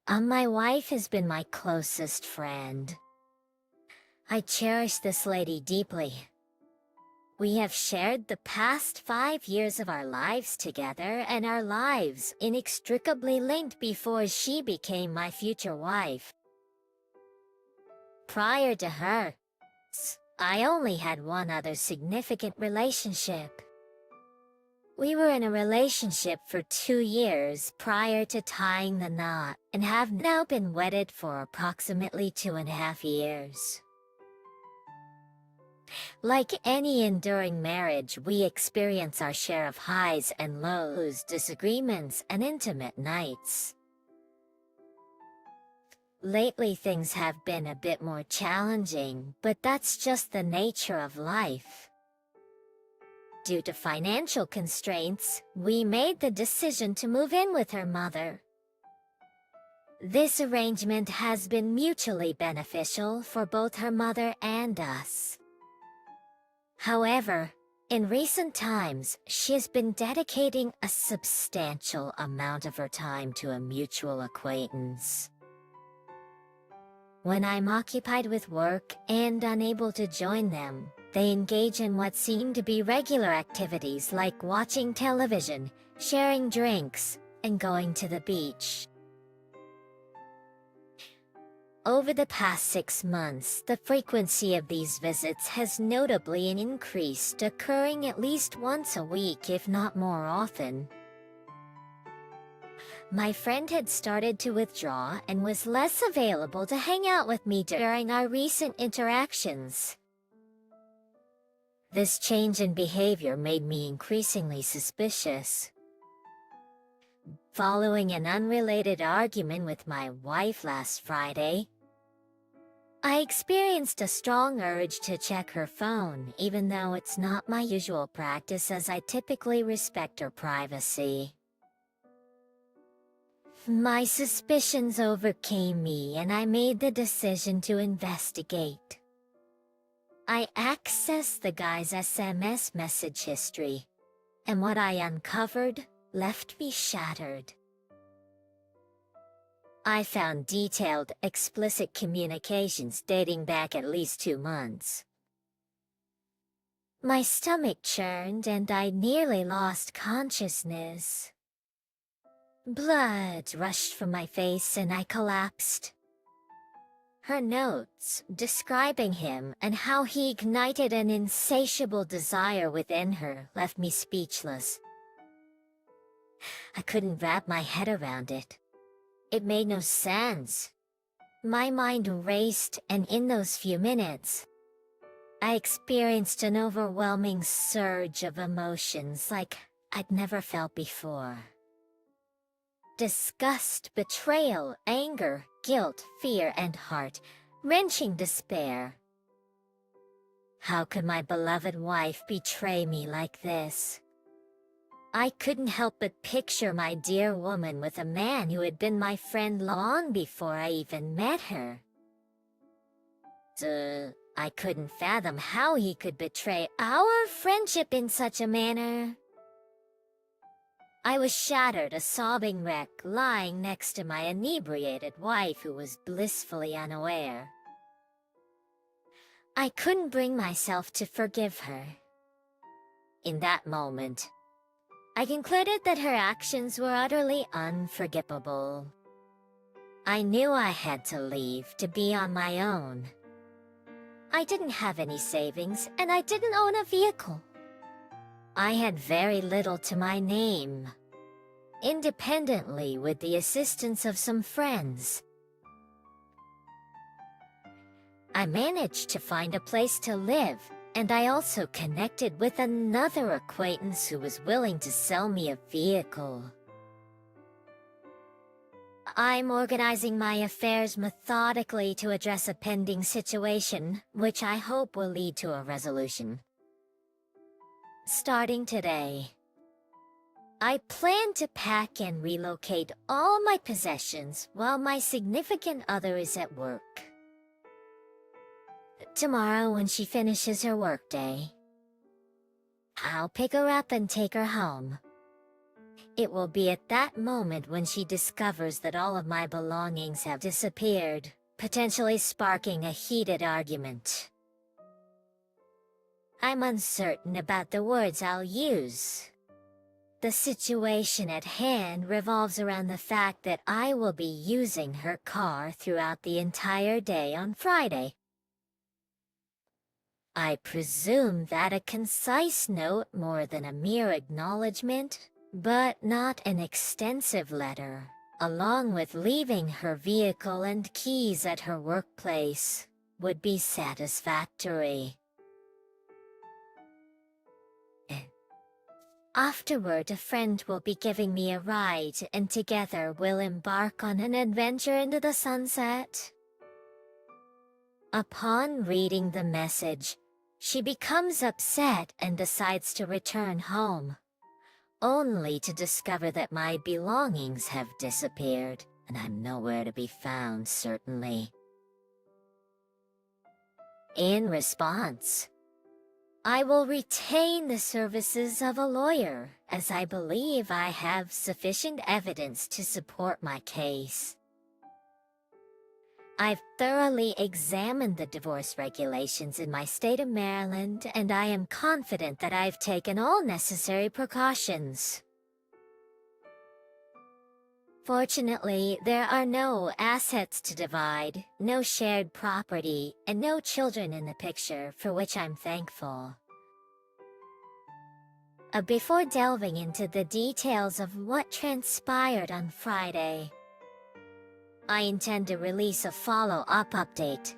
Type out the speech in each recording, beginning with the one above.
My wife has been my closest friend. I cherish this lady deeply. We have shared the past 5 years of our lives together, and our lives inextricably linked before she became my future wife. Prior to her, I only had one other significant relationship. We were in a relationship for 2 years prior to tying the knot, and have now been wedded for approximately 2.5 years. Like any enduring marriage, we experience our share of highs and lows, disagreements, and intimate nights. Lately, things have been a bit more challenging, but that's just the nature of life. Due to financial constraints, we made the decision to move in with her mother. This arrangement has been mutually beneficial for both her mother and us. However, in recent times, she has been dedicating a substantial amount of her time to a mutual acquaintance. When I'm occupied with work and unable to join them, they engage in what seem to be regular activities like watching television, sharing drinks, and going to the beach. Over the past 6 months, the frequency of these visits has notably increased, occurring at least once a week, if not more often. My friend had started to withdraw and was less available to hang out with me during our recent interactions. This change in behavior made me increasingly suspicious. Following an unrelated argument with my wife last Friday, I experienced a strong urge to check her phone, even though it's not my usual practice, as I typically respect her privacy. My suspicions overcame me, and I made the decision to investigate. I accessed the guy's SMS message history, and what I uncovered left me shattered. I found detailed, explicit communications dating back at least 2 months. My stomach churned and I nearly lost consciousness. Blood rushed from my face and I collapsed. Her notes, describing him and how he ignited an insatiable desire within her, left me speechless. I couldn't wrap my head around it. It made no sense. My mind raced, and in those few minutes, I experienced an overwhelming surge of emotions like I'd never felt before. Disgust, betrayal, anger, guilt, fear, and heart-wrenching despair. How could my beloved wife betray me like this? I couldn't help but picture my dear woman with a man who had been my friend long before I even met her. I couldn't fathom how he could betray our friendship in such a manner. I was shattered, a sobbing wreck, lying next to my inebriated wife who was blissfully unaware. I couldn't bring myself to forgive her. In that moment, I concluded that her actions were utterly unforgivable. I knew I had to leave, to be on my own. I didn't have any savings, and I didn't own a vehicle. I had very little to my name. Independently, with the assistance of some friends, I managed to find a place to live, and I also connected with another acquaintance who was willing to sell me a vehicle. I'm organizing my affairs methodically to address a pending situation, which I hope will lead to a resolution. Starting today, I plan to pack and relocate all my possessions while my significant other is at work. Tomorrow, when she finishes her workday, I'll pick her up and take her home. It will be at that moment when she discovers that all of my belongings have disappeared, potentially sparking a heated argument. I'm uncertain about the words I'll use. The situation at hand revolves around the fact that I will be using her car throughout the entire day on Friday. I presume that a concise note more than a mere acknowledgement, but not an extensive letter, along with leaving her vehicle and keys at her workplace, would be satisfactory. Afterward, a friend will be giving me a ride, and together we'll embark on an adventure into the sunset. Upon reading the message, she becomes upset and decides to return home, only to discover that my belongings have disappeared, and I'm nowhere to be found, certainly. In response, I will retain the services of a lawyer, as I believe I have sufficient evidence to support my case. I've thoroughly examined the divorce regulations in my state of Maryland, and I am confident that I've taken all necessary precautions. Fortunately, there are no assets to divide, no shared property, and no children in the picture, for which I'm thankful. Before delving into the details of what transpired on Friday, I intend to release a follow-up update.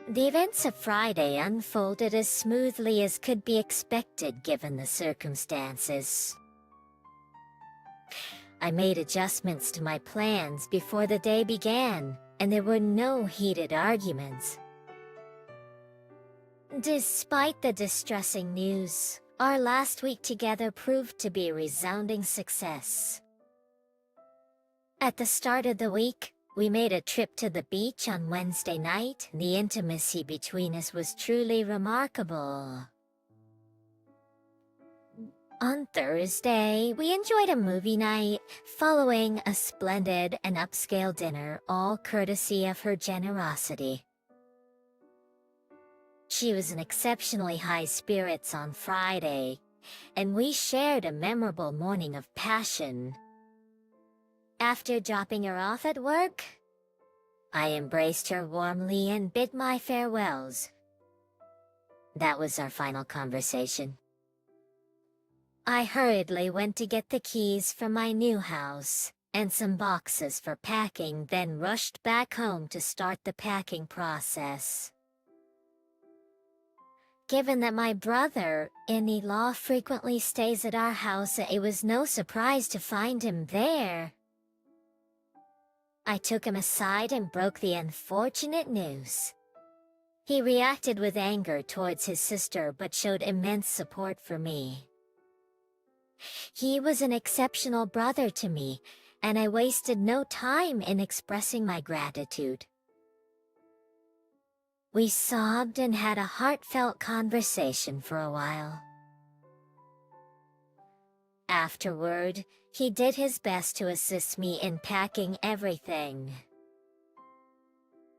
The events of Friday unfolded as smoothly as could be expected given the circumstances. I made adjustments to my plans before the day began, and there were no heated arguments. Despite the distressing news, our last week together proved to be a resounding success. At the start of the week, we made a trip to the beach on Wednesday night. The intimacy between us was truly remarkable. On Thursday, we enjoyed a movie night, following a splendid and upscale dinner, all courtesy of her generosity. She was in exceptionally high spirits on Friday, and we shared a memorable morning of passion. After dropping her off at work, I embraced her warmly and bid my farewells. That was our final conversation. I hurriedly went to get the keys for my new house and some boxes for packing, then rushed back home to start the packing process. Given that my brother-in-law frequently stays at our house, it was no surprise to find him there. I took him aside and broke the unfortunate news. He reacted with anger towards his sister but showed immense support for me. He was an exceptional brother to me, and I wasted no time in expressing my gratitude. We sobbed and had a heartfelt conversation for a while. Afterward, he did his best to assist me in packing everything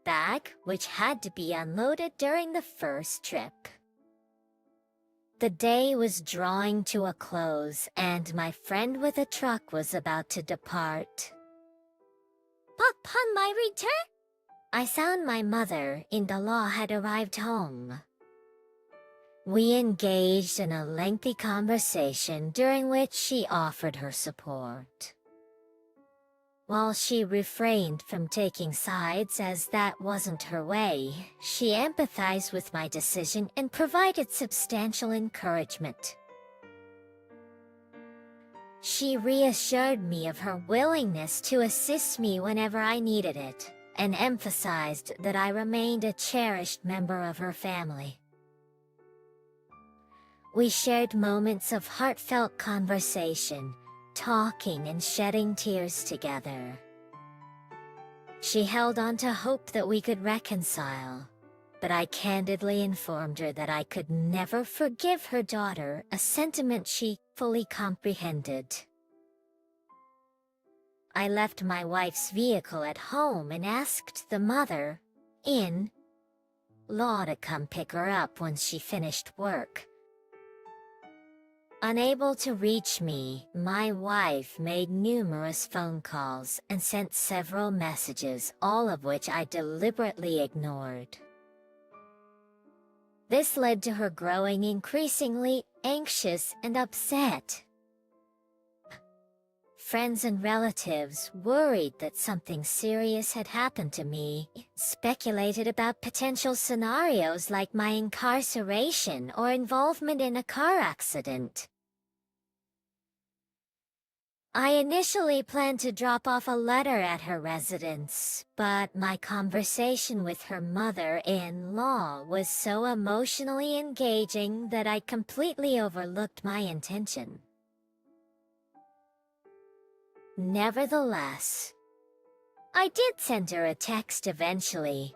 back, which had to be unloaded during the first trip. The day was drawing to a close, and my friend with a truck was about to depart. Upon my return, I found my mother-in-law had arrived home. We engaged in a lengthy conversation during which she offered her support. While she refrained from taking sides as that wasn't her way, she empathized with my decision and provided substantial encouragement. She reassured me of her willingness to assist me whenever I needed it, and emphasized that I remained a cherished member of her family. We shared moments of heartfelt conversation, talking and shedding tears together. She held on to hope that we could reconcile, but I candidly informed her that I could never forgive her daughter, a sentiment she fully comprehended. I left my wife's vehicle at home and asked the mother-in-law to come pick her up once she finished work. Unable to reach me, my wife made numerous phone calls and sent several messages, all of which I deliberately ignored. This led to her growing increasingly anxious and upset. Friends and relatives, worried that something serious had happened to me, speculated about potential scenarios like my incarceration or involvement in a car accident. I initially planned to drop off a letter at her residence, but my conversation with her mother-in-law was so emotionally engaging that I completely overlooked my intention. Nevertheless, I did send her a text eventually.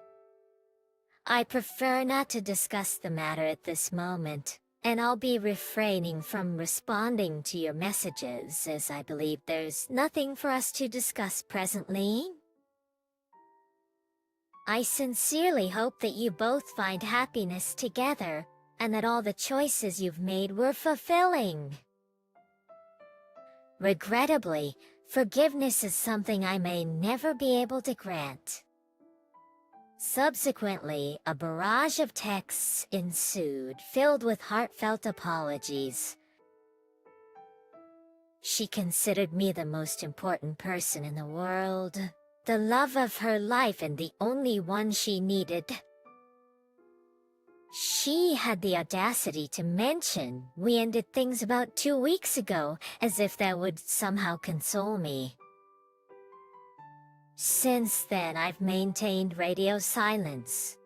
I prefer not to discuss the matter at this moment, and I'll be refraining from responding to your messages as I believe there's nothing for us to discuss presently. I sincerely hope that you both find happiness together, and that all the choices you've made were fulfilling. Regrettably, forgiveness is something I may never be able to grant. Subsequently, a barrage of texts ensued, filled with heartfelt apologies. She considered me the most important person in the world, the love of her life and the only one she needed. She had the audacity to mention we ended things about 2 weeks ago, as if that would somehow console me. Since then, I've maintained radio silence.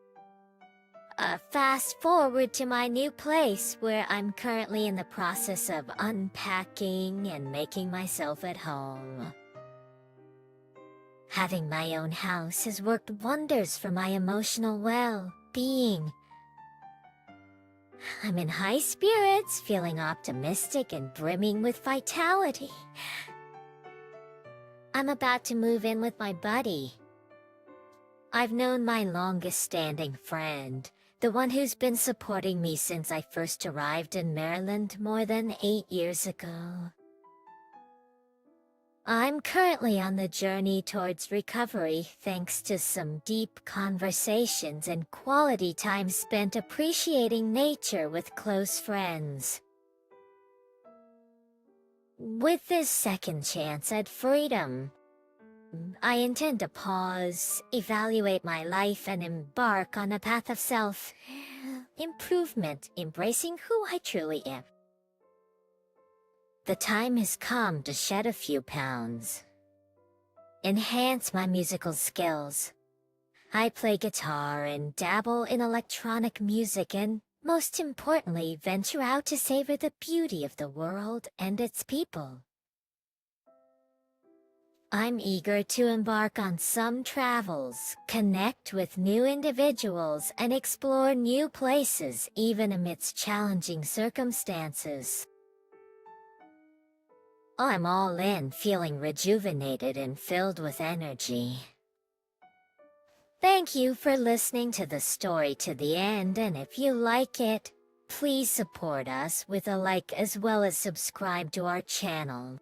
Fast forward to my new place, where I'm currently in the process of unpacking and making myself at home. Having my own house has worked wonders for my emotional well-being. I'm in high spirits, feeling optimistic and brimming with vitality. I'm about to move in with my buddy. I've known my longest-standing friend, the one who's been supporting me since I first arrived in Maryland more than 8 years ago. I'm currently on the journey towards recovery thanks to some deep conversations and quality time spent appreciating nature with close friends. With this second chance at freedom, I intend to pause, evaluate my life, and embark on a path of self-improvement, embracing who I truly am. The time has come to shed a few pounds, enhance my musical skills. I play guitar and dabble in electronic music and, most importantly, venture out to savor the beauty of the world and its people. I'm eager to embark on some travels, connect with new individuals, and explore new places even amidst challenging circumstances. I'm all in, feeling rejuvenated and filled with energy. Thank you for listening to the story to the end, and if you like it, please support us with a like as well as subscribe to our channel.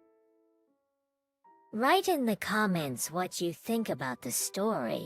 Write in the comments what you think about the story.